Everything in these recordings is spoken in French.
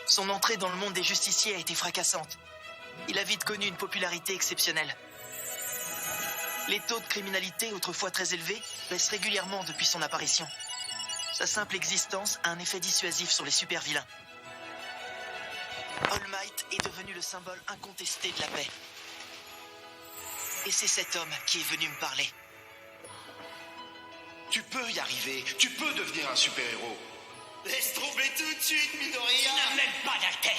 Son entrée dans le monde des justiciers a été fracassante. Il a vite connu une popularité exceptionnelle. Les taux de criminalité, autrefois très élevés, baissent régulièrement depuis son apparition. Sa simple existence a un effet dissuasif sur les super-vilains. All Might est devenu le symbole incontesté de la paix. Et c'est cet homme qui est venu me parler. Tu peux y arriver, tu peux devenir un super-héros. Laisse tomber tout de suite, Midoriya. Tu n'as même pas d'alter.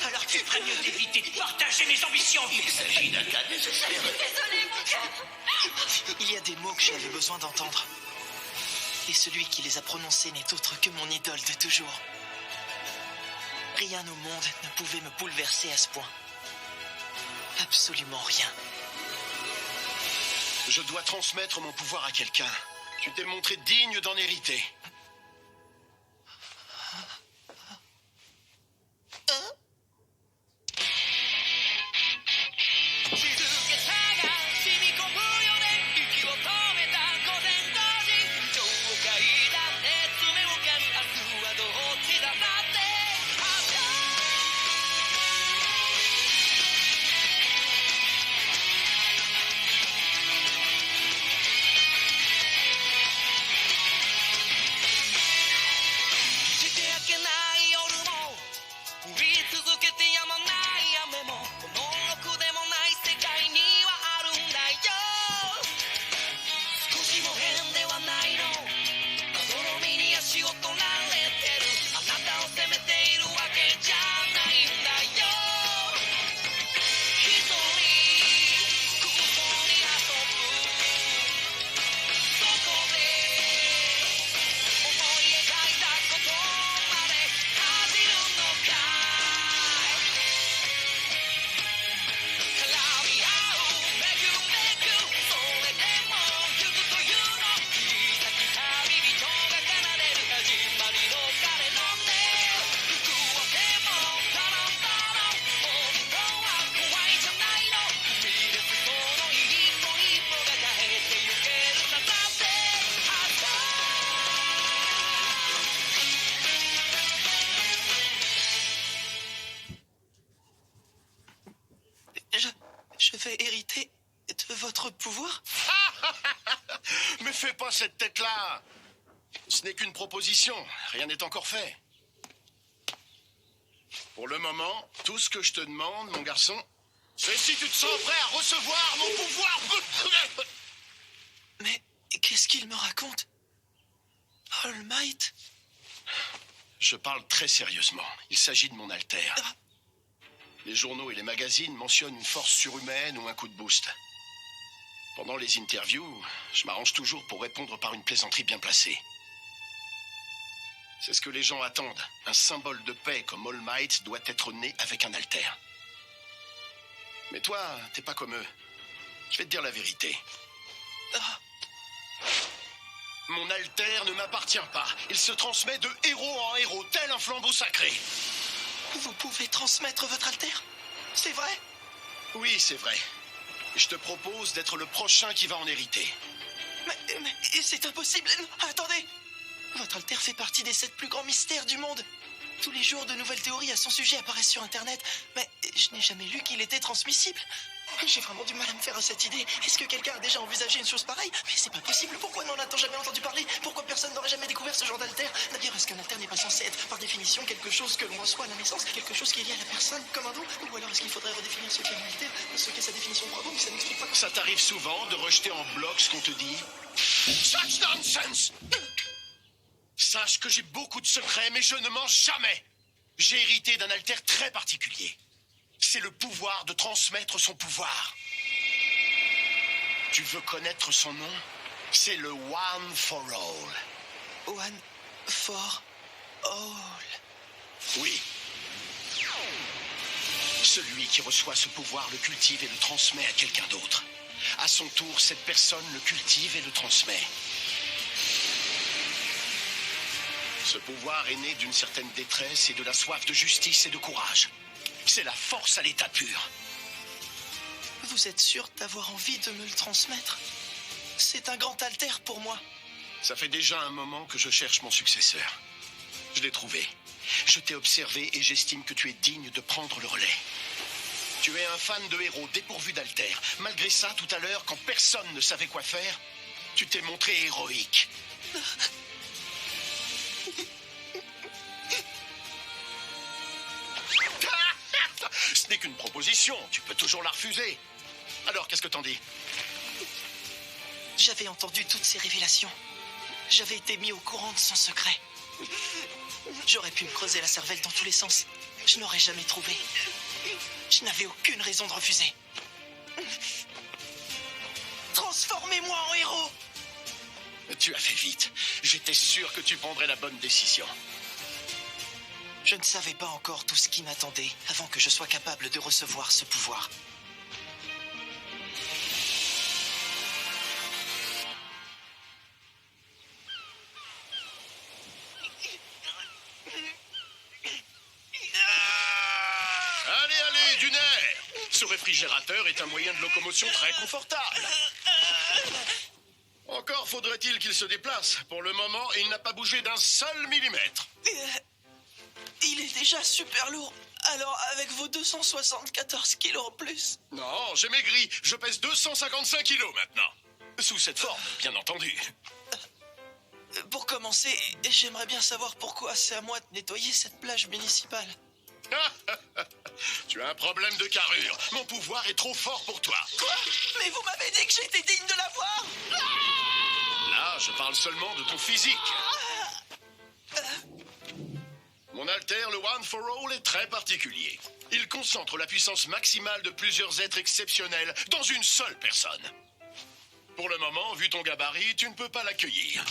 Alors tu ferais mieux d'éviter de partager mes ambitions. Il s'agit d'un cas nécessaire. Désolée, mon cœur. Il y a des mots que j'avais besoin d'entendre. Et celui qui les a prononcés n'est autre que mon idole de toujours. Rien au monde ne pouvait me bouleverser à ce point. Absolument rien. Je dois transmettre mon pouvoir à quelqu'un. Tu t'es montré digne d'en hériter. Je vais hériter de votre pouvoir? Mais fais pas cette tête-là. Ce n'est qu'une proposition. Rien n'est encore fait. Pour le moment, tout ce que je te demande, mon garçon, c'est si tu te sens prêt à recevoir mon pouvoir. Mais qu'est-ce qu'il me raconte? All Might? Je parle très sérieusement. Il s'agit de mon alter. Ah. Les journaux et les magazines mentionnent une force surhumaine ou un coup de boost. Pendant les interviews, je m'arrange toujours pour répondre par une plaisanterie bien placée. C'est ce que les gens attendent. Un symbole de paix comme All Might doit être né avec un alter. Mais toi, t'es pas comme eux. Je vais te dire la vérité. Ah. Mon alter ne m'appartient pas. Il se transmet de héros en héros, tel un flambeau sacré. Vous pouvez transmettre votre alter? C'est vrai? Oui, c'est vrai. Je te propose d'être le prochain qui va en hériter. Mais c'est impossible. Attendez. Votre alter fait partie des 7 plus grands mystères du monde. Tous les jours, de nouvelles théories à son sujet apparaissent sur Internet. Mais je n'ai jamais lu qu'il était transmissible. J'ai vraiment du mal à me faire à cette idée. Est-ce que quelqu'un a déjà envisagé une chose pareille? Mais c'est pas possible. Pourquoi n'en a-t-on jamais entendu parler? Pourquoi personne n'aurait jamais découvert ce genre d'alter? D'ailleurs, est-ce qu'un alter n'est pas censé être, par définition, quelque chose que l'on reçoit à la naissance? Quelque chose qui est lié à la personne, comme un don? Ou alors est-ce qu'il faudrait redéfinir ce qu'est un alter? Ce qu'est sa définition bravo, mais ça n'explique pas... Ça t'arrive souvent de rejeter en bloc ce qu'on te dit? Such nonsense! Sache que j'ai beaucoup de secrets, mais je ne mens jamais. J'ai hérité d'un alter très particulier. C'est le pouvoir de transmettre son pouvoir. Tu veux connaître son nom? C'est le One for All. One for All. Oui. Celui qui reçoit ce pouvoir le cultive et le transmet à quelqu'un d'autre. À son tour, cette personne le cultive et le transmet. Ce pouvoir est né d'une certaine détresse et de la soif de justice et de courage. C'est la force à l'état pur. Vous êtes sûr d'avoir envie de me le transmettre? C'est un grand alter pour moi. Ça fait déjà un moment que je cherche mon successeur. Je l'ai trouvé. Je t'ai observé et j'estime que tu es digne de prendre le relais. Tu es un fan de héros dépourvu d'alter. Malgré ça, tout à l'heure, quand personne ne savait quoi faire, tu t'es montré héroïque. Ce n'est qu'une proposition, tu peux toujours la refuser. Alors, qu'est-ce que t'en dis? J'avais entendu toutes ces révélations. J'avais été mis au courant de son secret. J'aurais pu me creuser la cervelle dans tous les sens. Je n'aurais jamais trouvé. Je n'avais aucune raison de refuser. Transformez-moi en héros! Tu as fait vite. J'étais sûr que tu prendrais la bonne décision. Je ne savais pas encore tout ce qui m'attendait avant que je sois capable de recevoir ce pouvoir. Allez, du nerf! Ce réfrigérateur est un moyen de locomotion très confortable. Encore faudrait-il qu'il se déplace. Pour le moment, il n'a pas bougé d'un seul millimètre. Il est déjà super lourd. Alors, avec vos 274 kilos en plus... Non, j'ai maigri. Je pèse 255 kilos maintenant. Sous cette forme, bien entendu. Pour commencer, j'aimerais bien savoir pourquoi c'est à moi de nettoyer cette plage municipale. Tu as un problème de carrure. Mon pouvoir est trop fort pour toi. Quoi? Mais vous m'avez dit que j'étais digne de l'avoir! Là, je parle seulement de ton physique. Mon alter, le One for All, est très particulier. Il concentre la puissance maximale de plusieurs êtres exceptionnels dans une seule personne. Pour le moment, vu ton gabarit, tu ne peux pas l'accueillir.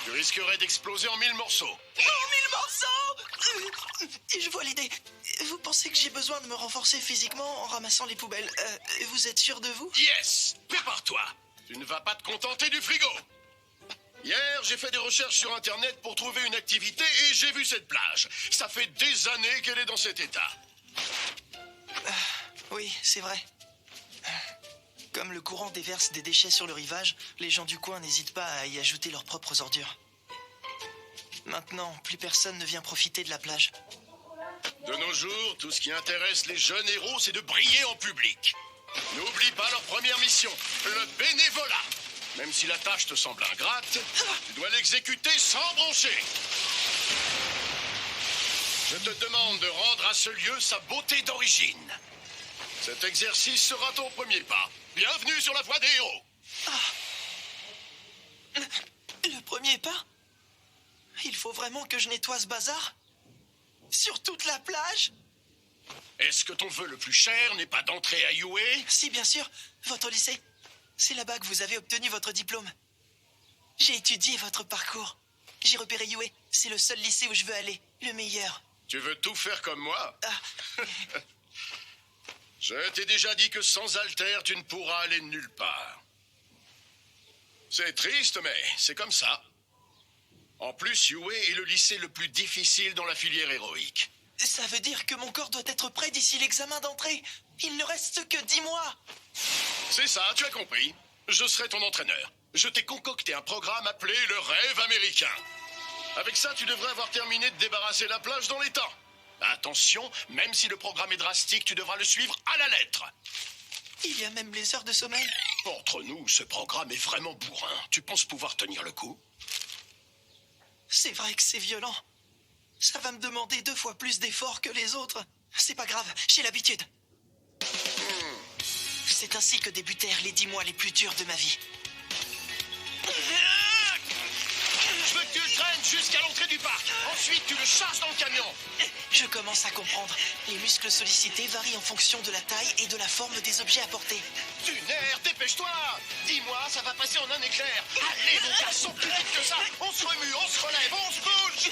Tu risquerais d'exploser en 1000 morceaux. En 1000 morceaux! Je vois l'idée. Vous pensez que j'ai besoin de me renforcer physiquement en ramassant les poubelles? Vous êtes sûr de vous? Yes! Prépare-toi. Tu ne vas pas te contenter du frigo. Hier, j'ai fait des recherches sur Internet pour trouver une activité et j'ai vu cette plage. Ça fait des années qu'elle est dans cet état. Oui, c'est vrai. Comme le courant déverse des déchets sur le rivage, les gens du coin n'hésitent pas à y ajouter leurs propres ordures. Maintenant, plus personne ne vient profiter de la plage. De nos jours, tout ce qui intéresse les jeunes héros, c'est de briller en public. N'oublie pas leur première mission, le bénévolat. Même si la tâche te semble ingrate, tu dois l'exécuter sans broncher. Je te demande de rendre à ce lieu sa beauté d'origine. Cet exercice sera ton premier pas. Bienvenue sur la voie des héros. Le premier pas? Il faut vraiment que je nettoie ce bazar? Sur toute la plage? Est-ce que ton vœu le plus cher n'est pas d'entrer à UA? Si, bien sûr. Votre lycée. C'est là-bas que vous avez obtenu votre diplôme. J'ai étudié votre parcours. J'ai repéré UA. C'est le seul lycée où je veux aller. Le meilleur. Tu veux tout faire comme moi? Ah, Je t'ai déjà dit que sans alter, tu ne pourras aller nulle part. C'est triste, mais c'est comme ça. En plus, UA est le lycée le plus difficile dans la filière héroïque. ça veut dire que mon corps doit être prêt d'ici l'examen d'entrée. Il ne reste que 10 mois. C'est ça, tu as compris. Je serai ton entraîneur. Je t'ai concocté un programme appelé le rêve américain. Avec ça, tu devrais avoir terminé de débarrasser la plage dans les temps. Attention, même si le programme est drastique, tu devras le suivre à la lettre. Il y a même les heures de sommeil. Entre nous, ce programme est vraiment bourrin. Tu penses pouvoir tenir le coup? C'est vrai que c'est violent. Ça va me demander 2 fois plus d'efforts que les autres. C'est pas grave, j'ai l'habitude. C'est ainsi que débutèrent les 10 mois les plus durs de ma vie. Je veux que tu le traînes jusqu'à l'entrée du parc. Ensuite, tu le charges dans le camion. Je commence à comprendre. Les muscles sollicités varient en fonction de la taille et de la forme des objets à porter. Du nerf, dépêche-toi. Dis-moi, ça va passer en un éclair. Allez, mon garçon, plus vite que ça. On se remue, on se relève, on se bouge.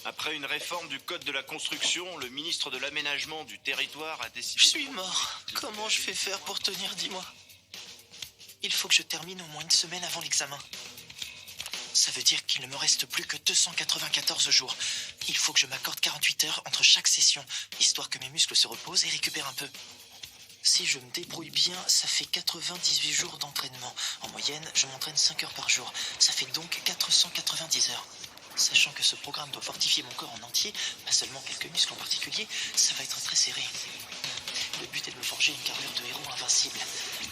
Après une réforme du code de la construction, le ministre de l'aménagement du territoire a décidé... Je suis mort. Comment je fais faire pour tenir 10 mois? Il faut que je termine au moins une semaine avant l'examen. Ça veut dire qu'il ne me reste plus que 294 jours. Il faut que je m'accorde 48 heures entre chaque session, histoire que mes muscles se reposent et récupèrent un peu. Si je me débrouille bien, ça fait 98 jours d'entraînement. En moyenne, je m'entraîne 5 heures par jour. Ça fait donc 490 heures. Sachant que ce programme doit fortifier mon corps en entier, pas seulement quelques muscles en particulier, ça va être très serré. Le but est de me forger une carrure de héros invincible.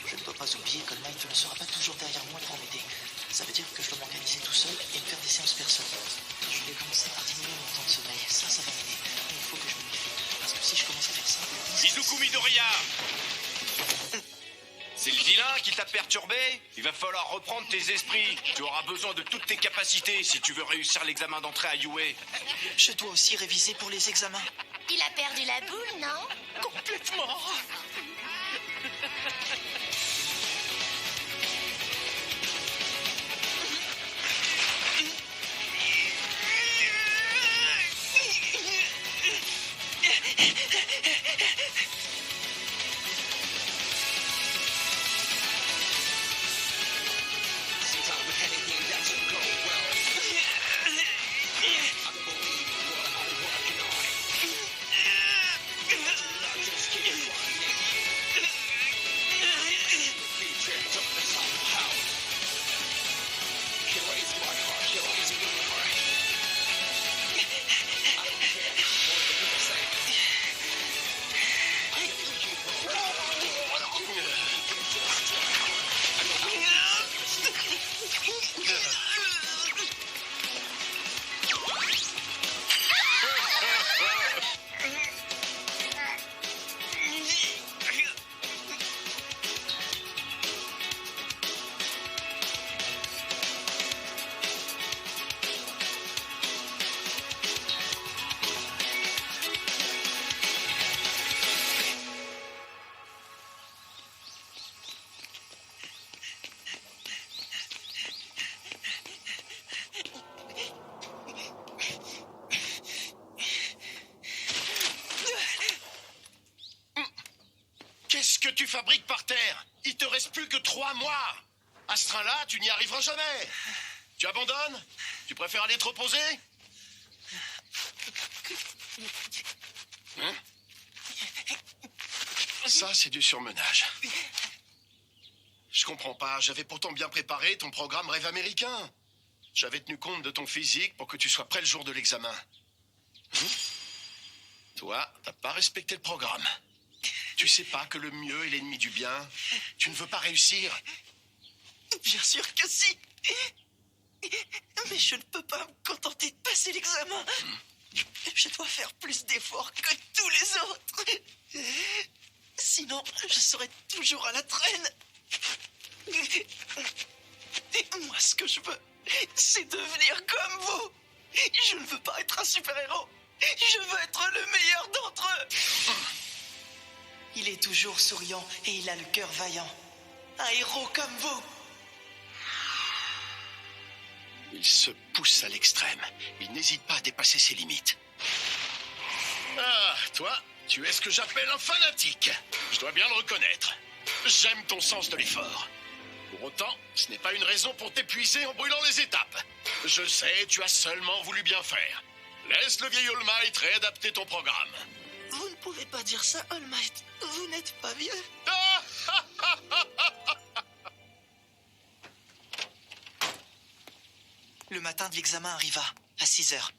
Je ne dois pas oublier qu'All Might ne sera pas toujours derrière moi pour m'aider. Ça veut dire que je dois m'organiser tout seul et me faire des séances perso. Je vais commencer par diminuer mon temps de sommeil, ça va m'aider. Mais il faut que je me méfie, parce que si je commence à faire ça... Izuku Midoriya! C'est le vilain qui t'a perturbé? Il va falloir reprendre tes esprits. Tu auras besoin de toutes tes capacités si tu veux réussir l'examen d'entrée à UA. Je dois aussi réviser pour les examens. Il a perdu la boule, non? Complètement. Qu'est-ce que tu fabriques par terre? Il te reste plus que 3 mois. À ce train-là, tu n'y arriveras jamais. Tu abandonnes? Tu préfères aller te reposer? Hein? Ça, c'est du surmenage. Je comprends pas. J'avais pourtant bien préparé ton programme Rêve américain. J'avais tenu compte de ton physique pour que tu sois prêt le jour de l'examen. Toi, t'as pas respecté le programme. Tu sais pas que le mieux est l'ennemi du bien? Tu ne veux pas réussir? Bien sûr que si. Mais je ne peux pas me contenter de passer l'examen. Je dois faire plus d'efforts que tous les autres. Sinon, je serai toujours à la traîne. Moi, ce que je veux, c'est devenir comme vous. Je ne veux pas être un super-héros. Je veux être le meilleur d'entre eux. Il est toujours souriant et il a le cœur vaillant. Un héros comme vous. Il se pousse à l'extrême. Il n'hésite pas à dépasser ses limites. Ah, toi, tu es ce que j'appelle un fanatique. Je dois bien le reconnaître. J'aime ton sens de l'effort. Pour autant, ce n'est pas une raison pour t'épuiser en brûlant les étapes. Je sais, tu as seulement voulu bien faire. Laisse le vieil All Might réadapter ton programme. Vous ne pouvez pas dire ça, All Might. Vous n'êtes pas vieux. Le matin de l'examen arriva, à 6 heures.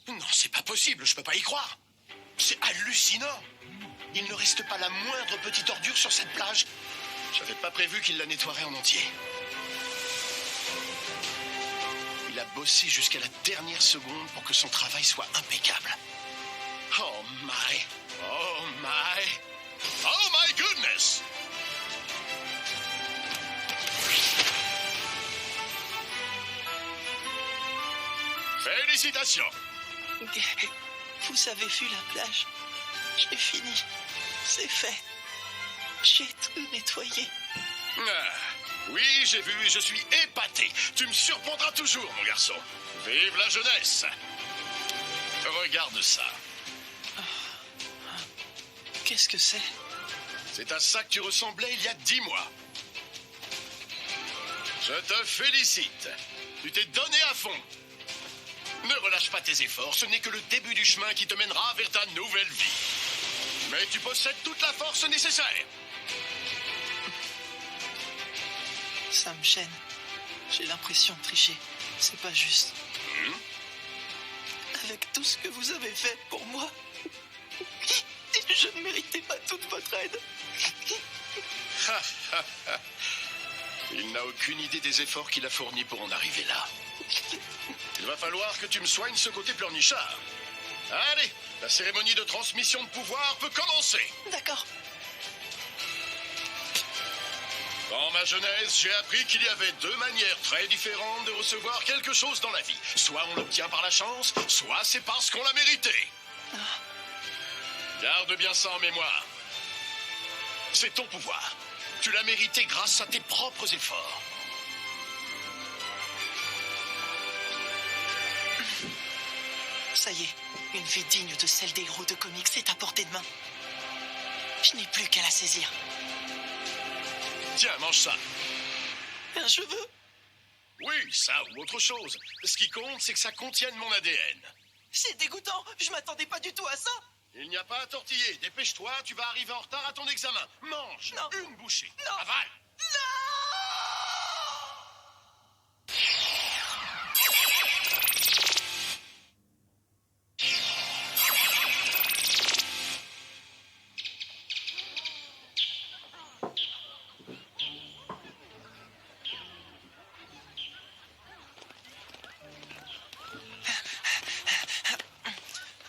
Non, c'est pas possible, je peux pas y croire. C'est hallucinant. Il ne reste pas la moindre petite ordure sur cette plage. J'avais pas prévu qu'il la nettoierait en entier. Il a bossé jusqu'à la dernière seconde pour que son travail soit impeccable. Oh my... Oh my... Oh my goodness! Félicitations! Vous avez vu la plage? J'ai fini. C'est fait. J'ai tout nettoyé. Ah, oui, j'ai vu et je suis épaté. Tu me surprendras toujours, mon garçon. Vive la jeunesse! Regarde ça. Qu'est-ce que c'est? C'est à ça que tu ressemblais il y a 10 mois. Je te félicite. Tu t'es donné à fond. Ne relâche pas tes efforts, ce n'est que le début du chemin qui te mènera vers ta nouvelle vie. Mais tu possèdes toute la force nécessaire. Ça me gêne. J'ai l'impression de tricher. C'est pas juste. Avec tout ce que vous avez fait pour moi, je ne méritais pas toute votre aide. Il n'a aucune idée des efforts qu'il a fournis pour en arriver là. Il va falloir que tu me soignes ce côté pleurnichard. Allez, la cérémonie de transmission de pouvoir peut commencer. D'accord. Dans ma jeunesse, j'ai appris qu'il y avait deux manières très différentes de recevoir quelque chose dans la vie. Soit on l'obtient par la chance, soit c'est parce qu'on l'a mérité. Garde bien ça en mémoire. C'est ton pouvoir. Tu l'as mérité grâce à tes propres efforts. Ça y est, une vie digne de celle des héros de comics est à portée de main. Je n'ai plus qu'à la saisir. Tiens, mange ça. Un cheveu? Oui, ça ou autre chose. Ce qui compte, c'est que ça contienne mon ADN. C'est dégoûtant, je m'attendais pas du tout à ça. Il n'y a pas à tortiller. Dépêche-toi, tu vas arriver en retard à ton examen. Mange. Non. Une bouchée. Non. Avale.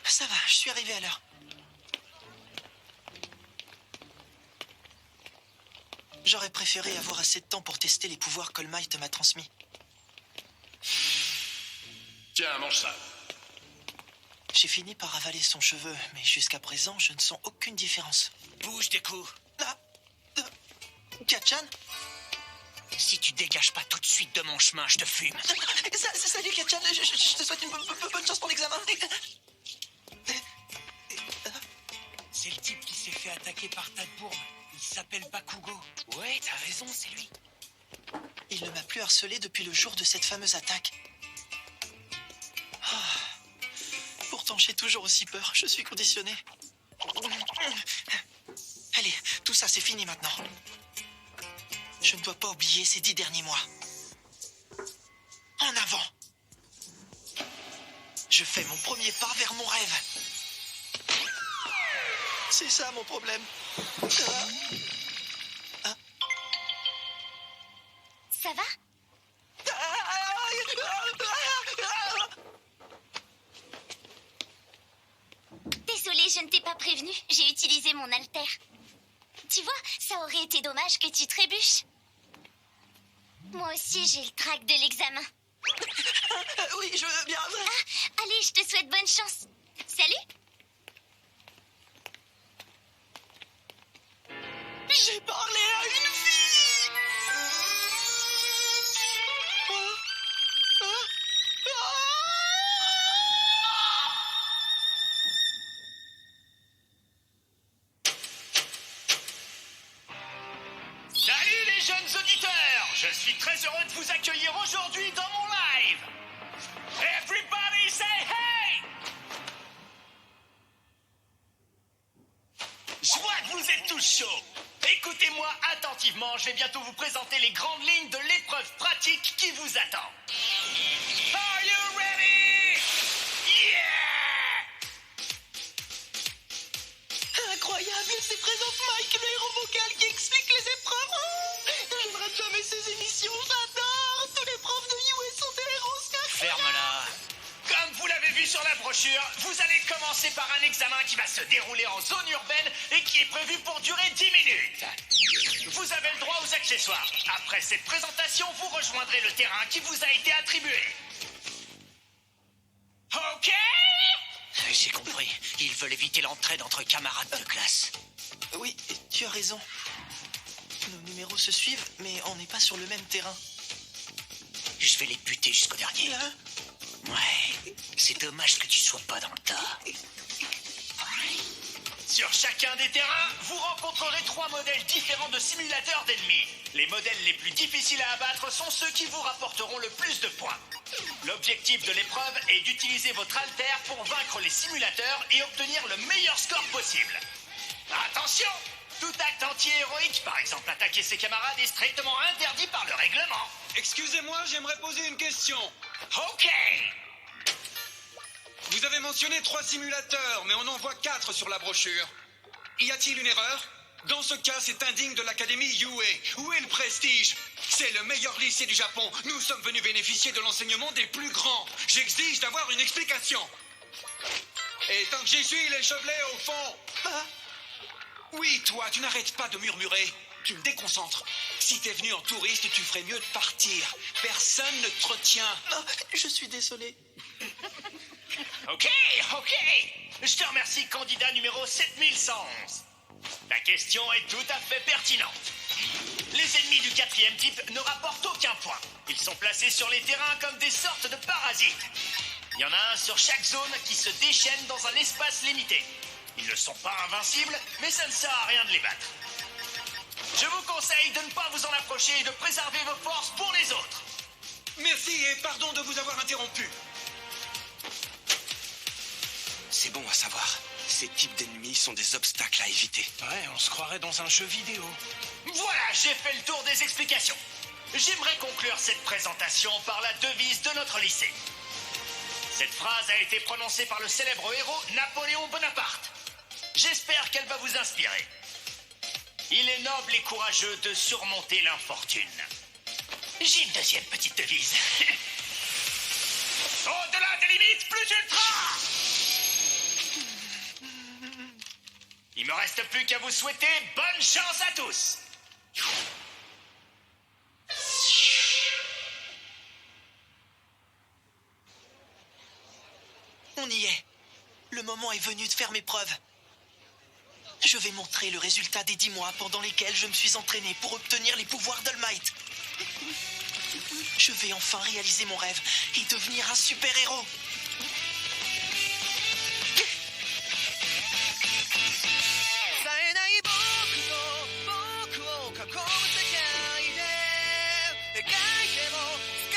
Ça va, je suis arrivé à l'heure. J'aurais préféré avoir assez de temps pour tester les pouvoirs qu'All Might m'a transmis. Tiens, mange ça. J'ai fini par avaler son cheveu, mais jusqu'à présent, je ne sens aucune différence. Bouge des coups. Ah, Katchan? Si tu dégages pas tout de suite de mon chemin, je te fume. Salut Katchan, je te souhaite une bonne chance pour l'examen. C'est le type qui s'est fait attaquer par Tadbourne. Il s'appelle Bakugo. Ouais, t'as raison, c'est lui. Il ne m'a plus harcelé depuis le jour de cette fameuse attaque. Pourtant, j'ai toujours aussi peur. Je suis conditionné. Allez, tout ça, c'est fini maintenant. Je ne dois pas oublier ces 10 derniers mois. En avant! Je fais mon premier pas vers mon rêve. C'est ça mon problème. Ça va? Désolée, je ne t'ai pas prévenu. J'ai utilisé mon alter. Tu vois, ça aurait été dommage que tu trébuches. Moi aussi, j'ai le trac de l'examen. Oui, je veux bien. Ah, allez, je te souhaite bonne chance. Salut! J'ai parlé à une fille. Salut les jeunes auditeurs! Je suis très heureux de vous accueillir aujourd'hui dans mon live! Everybody say hey! Je vois que vous êtes tous chauds! Écoutez-moi attentivement, je vais bientôt vous présenter les grandes lignes de l'épreuve pratique qui vous attend. Are you ready? Yeah! Incroyable, c'est présente Mike, le héros vocal qui explique les épreuves. Je ne rate jamais ces émissions, j'adore. Tous les profs de US sont des héros. Ferme-la. Comme vous l'avez vu sur la brochure, vous allez commencer par un examen qui va se dérouler en zone urbaine et qui est prévu pour durer 10 minutes. Vous avez le droit aux accessoires. Après cette présentation, vous rejoindrez le terrain qui vous a été attribué. Ok? J'ai compris. Ils veulent éviter l'entraide entre camarades de classe. Oui, tu as raison. Nos numéros se suivent, mais on n'est pas sur le même terrain. Je vais les buter jusqu'au dernier. Hein? Ouais, c'est dommage que tu sois pas dans le tas. Sur chacun des terrains, vous rencontrerez 3 modèles différents de simulateurs d'ennemis. Les modèles les plus difficiles à abattre sont ceux qui vous rapporteront le plus de points. L'objectif de l'épreuve est d'utiliser votre alter pour vaincre les simulateurs et obtenir le meilleur score possible. Attention! Tout acte anti-héroïque, par exemple attaquer ses camarades, est strictement interdit par le règlement. Excusez-moi, j'aimerais poser une question. Ok! Vous avez mentionné 3 simulateurs, mais on en voit 4 sur la brochure. Y a-t-il une erreur? Dans ce cas, c'est indigne de l'Académie Yue. Où est le prestige? C'est le meilleur lycée du Japon. Nous sommes venus bénéficier de l'enseignement des plus grands. J'exige d'avoir une explication. Et tant que j'y suis, les chevelets au fond. Oui, toi, tu n'arrêtes pas de murmurer. Tu me déconcentres. Si t'es venu en touriste, tu ferais mieux de partir. Personne ne te retient. Non, je suis désolé. Ok. Je te remercie, candidat numéro 7111. Ta question est tout à fait pertinente. Les ennemis du 4e type ne rapportent aucun point. Ils sont placés sur les terrains comme des sortes de parasites. Il y en a un sur chaque zone qui se déchaîne dans un espace limité. Ils ne sont pas invincibles, mais ça ne sert à rien de les battre. Je vous conseille de ne pas vous en approcher et de préserver vos forces pour les autres. Merci et pardon de vous avoir interrompu. C'est bon à savoir. Ces types d'ennemis sont des obstacles à éviter. Ouais, on se croirait dans un jeu vidéo. Voilà, j'ai fait le tour des explications. J'aimerais conclure cette présentation par la devise de notre lycée. Cette phrase a été prononcée par le célèbre héros Napoléon Bonaparte. J'espère qu'elle va vous inspirer. Il est noble et courageux de surmonter l'infortune. J'ai une deuxième petite devise. Au-delà des limites plus ultra! Il me reste plus qu'à vous souhaiter bonne chance à tous. On y est. Le moment est venu de faire mes preuves. Je vais montrer le résultat des 10 mois pendant lesquels je me suis entraîné pour obtenir les pouvoirs d'All Might. Je vais enfin réaliser mon rêve et devenir un super-héros.